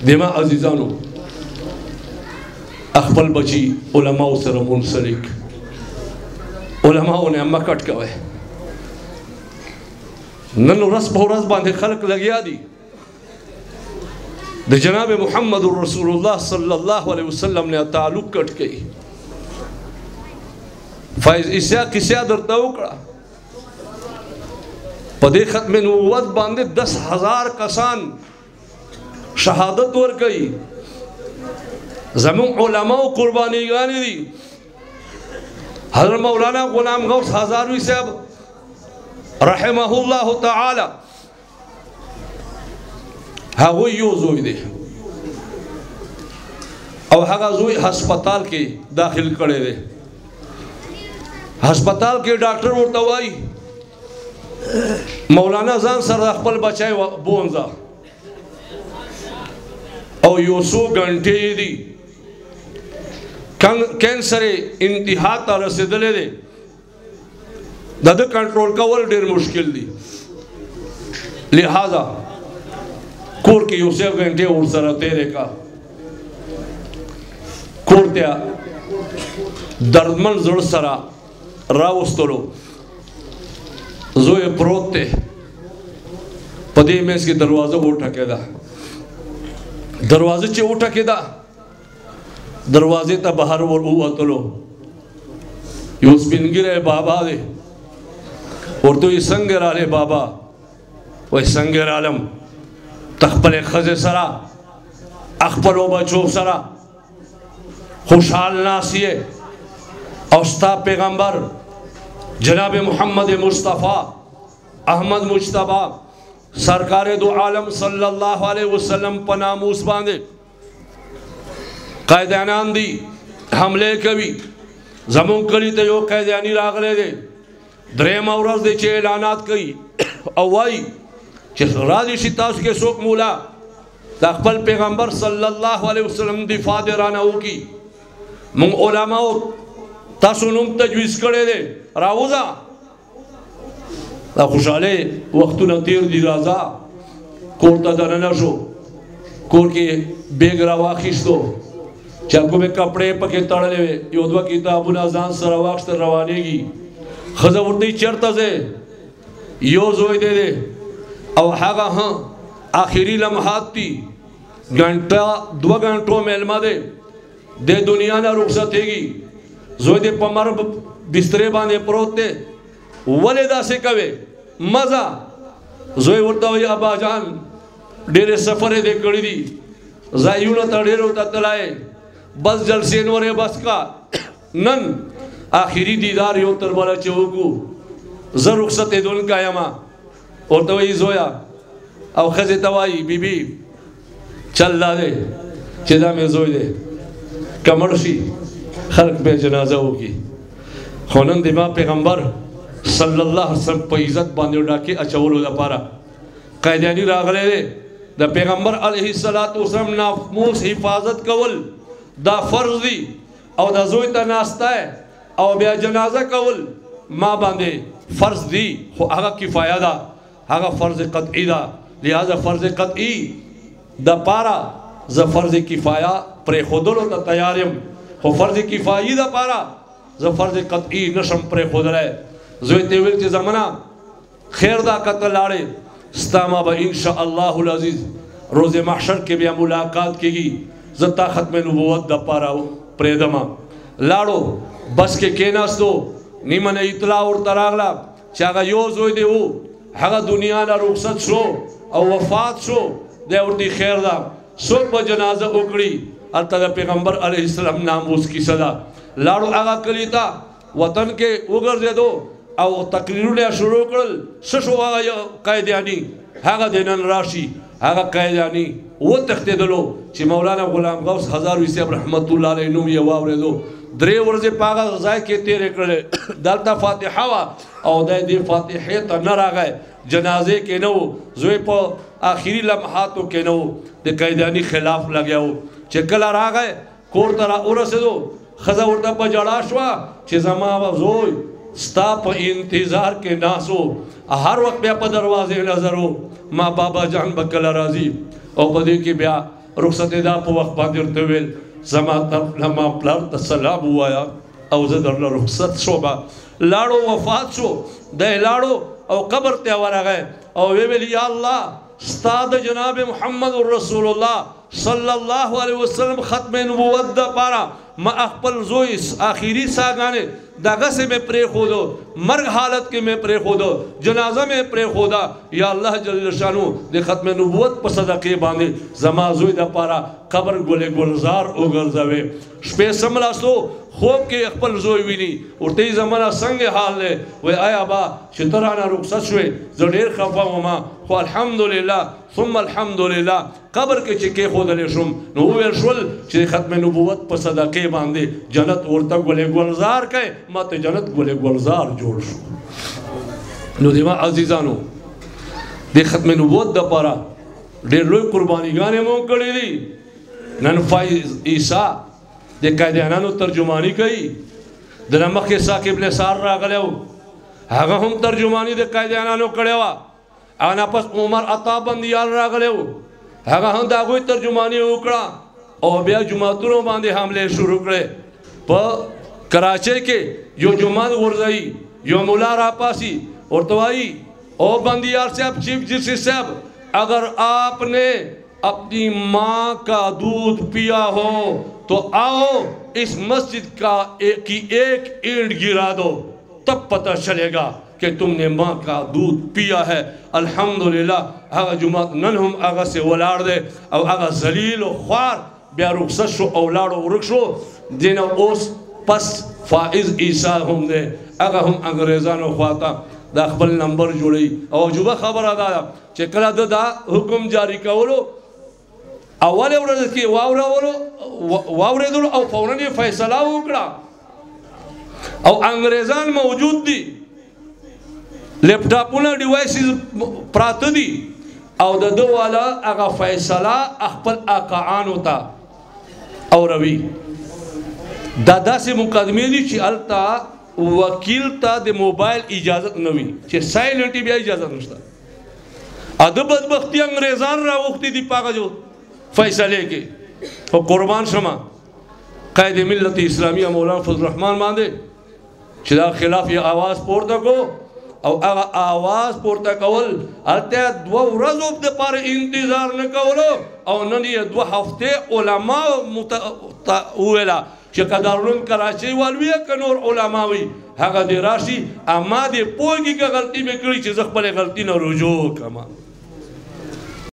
دیما عزیزانو اخبل بچی علماء سر منسلک علماء نے اما کٹ کوئے ننو رس بہو رس باندھے خلق لگیا دی دے جناب محمد رسول اللہ صلی اللہ علیہ وسلم نے تعلق کٹ گئی فائز اسیا کسیا درتا اکڑا پدے ختم نبوت باندھے 10,000 کسان شہادت ور گئی زمین علماء قربانی گانی دی حضرت مولانا غلام غوث ہزاروی صاحب رحمہ اللہ تعالی ہاگوی یو زوی دے او ہاگا زوی ہسپتال کے داخل کرے دے ہسپتال کے ڈاکٹر ورطوائی مولانا زان سر اخبر بچائے بونزا او یوسو گھنٹے دی کینسر انتہا تا رسیدلے دے دادہ کنٹرول کول دیر مشکل دی لہذا کور کی یوسف گھنٹے اور سر تیرے کا کور تیا دردمن زڑ سرا راوستلو زوئے پروت تے پدے میں اس کی دروازہ اٹھا کے دا دروازے چے اٹھا کے دا دروازے تا بہر ور اواتلو یوس بنگی رہے بابا دے اور تو یہ سنگر آلے بابا وہ سنگر عالم تخپل خز سرا اخپلو بچو سرا خوشحال ناسیے اوستا پیغمبر جناب محمد مصطفیٰ احمد مجتبہ سرکار دو عالم صلی اللہ علیہ وسلم پناموس باندے قائدانان دی حملے کبھی زمون کلی تے یو قائدانی راغلے دے درے مورز دے چھے اعلانات کئی اوائی چھے راضی شتاس کے سوک مولا دا اقبل پیغمبر صلی اللہ علیہ وسلم دفاع دے راناو کی من علماء تاسونم تجویز کرے دے راوزا دا خوشحالے وقتو نتیر دی رازا کور تا دننا شو کور کے بیگ رواخیشتو چاکو میں کپڑے پکے تڑلے ہوئے یو دوا کتابو نازان سر واقش تر روانے گی خزا وردی چرتا زے یو زوئی دے دے او حاگا ہاں آخری لمحات تی گھنٹا 2 گھنٹوں میں علمہ دے دنیا نا رخصت ہے گی زوئی دے پمر بسترے باندے پروت دے ولی دا سے کوئے مزا زوئی ورطا ہوئی ابا جان ڈیرے سفرے دے کڑی دی زائیونا تا ڈیرو تا تلائے بس جلسین ورے بس کا نن آخری دیدار یو تربالا چوکو زر رخصت دون کا یما اور توئی زویا او خز توائی بی بی چل دا دے چیدہ میں زوئی دے کمرشی خلق بے جنازہ ہوگی خونن دماغ پیغمبر صلی اللہ علیہ وسلم پہ عزت باندھے ڈاکے اچھولو دا پارا قائدانی راغلے دے دا پیغمبر علیہ السلام ناموس حفاظت کول دا فرض دی او دا زوی تا ناستا ہے او بیا جنازہ کول ماں باندھے فرض دی خو آگا کفایہ دا آگا فرض قطعی دا لہذا فرض قطعی دا پارا زا فرض کفایہ پرے خودلو تا تیاریم خو فرض کفایی دا پارا زا فرض قطعی نشم پرے خود رہے زوی تیویل چی زمانہ خیر دا قتل آڑے ستاما با انشاءاللہ العزیز روز محشر کے بیا ملاقات کی گی زتا ختم نبوت دا پارا پریدما لاڑو بس کے کیناس دو نیمن اطلاع اور تراغلا چاگا یو زوی دے ہو حقا دنیا نا رخصت شو او وفات شو دے اردی خیر دا سوک با جنازہ اکڑی التا پیغمبر علیہ السلام ناموس کی صدا لاڑو آگا کلیتا وطن کے اگر دے دو او تقریروں نے شروع کرل سشو آگا قائدیانی آگا دینن راشی آگا قائدیانی وہ تختے دلو چی مولانا غلام غوث ہزاروی صاحب رحمت اللہ علیہ نوم یہ واورے دو درے ورزے پاگا غزائی کے تیرے کرلے دالتا فاتحہ وا او دے دے فاتحہ تا نر آگئے جنازے کے نو زوے پا آخری لمحاتوں کے نو دے قائدیانی خلاف لگیا ہو چکل آر آگئے کور ترہ ارسے دو خزا ورطا پا جڑاشوا چی زمان با زوئی ستا پا انتظار کے ناسو ہر وقت بیا پا دروازے نظر ہو ماں بابا جان بکل راضی او بدے کی بیا رخصت دا په وخت باندې ورته ویل زما طرف نه ما پلار ته سلام ووایه او زه درله رخصت شومه لاړو وفات شو دی لاړو او قبر ته ورغی او ویل یا الله ستا د جناب محمد رسول الله صلی الله علیه وسلم ختم نبوت دپاره ما خپل زوی آخري ساګانې دغسې مې پرېښودو مرګ حالت کې مې پرېښودو جنازه مې پرېښوده یا الله جل شانو د ختم نبوت په صدقې باندې زما زوی دپاره قبر ګل ګلزار وګرځوې شپې سملاستو خوب کې خپل زوی ویني ورته یې زمانه څنګه حال دی وایي آیا با چې ته رانه رخصت شوې زه ډېر خفه وم خو الحمدلله ثم الحمدلله قبر کې چې کېښودلی شوم نو وویل شول چې ختم نبوت په صدقې باندې جنت ورته ګل ګلزار کوي ما ته جنت ګل ګلزار جوړ شو نو دیما عزیزانو د ختم نبوت دپاره ډېر لوی قربانیګانې مو کړې دي نن فایز عیسی د قادیانانو ترجمانی کوي د نه مخکې ثاقب نثار راغلی و هغه هم ترجمانی د قادیانانو کړې وه هغه نه پس عمر عطا بندیال راغلی و هغه هم د هغوی ترجمانی وکړه او بیا جوماتونو باندې حملې شروع کړې په کراچۍ کې یو جومات غورځوي یو ملا راپاسی ورته وایي او بندیال صاحب چیف جسٹس صاحب اگر آپ نے اپنی ماں کا دودھ پیا ہو تو آؤ اس مسجد کی ایک اینٹ گرا دو تب پتہ چلے گا کہ تم نے ماں کا دودھ پیا ہے الحمدللہ آغا جماعت نن ہم آغا سے ولار دے او آغا ذلیل و خوار بیا رخصت شو اولاد و رخ شو دینا اوس پس فائز عیسیٰ ہم دے آغا ہم انگریزان و خواتا دا خپل نمبر جوړي او عجوبه خبره ده چې کله دا حکم جاری کولو اول ورځ کې واورېدل او فوراً یې فیصله وکړه او انګریزان موجود دي لیپټاپونه ډیوایسز پراته دي او د ده والا هغه فیصله خپل اقاعانو ته اوروي دا داسې مقدمې دي چې هلته وکیل ته د موبایل اجازت نه وي چې سایلنټ بیا اجازه نشته د بدبختي انګریزان راوختي دي په هغه جو فیصلې کې او قربان شمه قائد ملت اسلامیه مولانا فضل الرحمن باندې چې دا خلاف یې آواز پورته کو او هغه آواز پورته کول هلته 2 ورځو دپاره انتظار نه کولو او نن یې 2 هفتې علما وویله چې که دارالعلوم کراچۍ والوي که نور علما وي هغه دې راشي اما دې پوهېږي که غلطي مې کړي چې زه خپلې غلطي نه رجوع کړم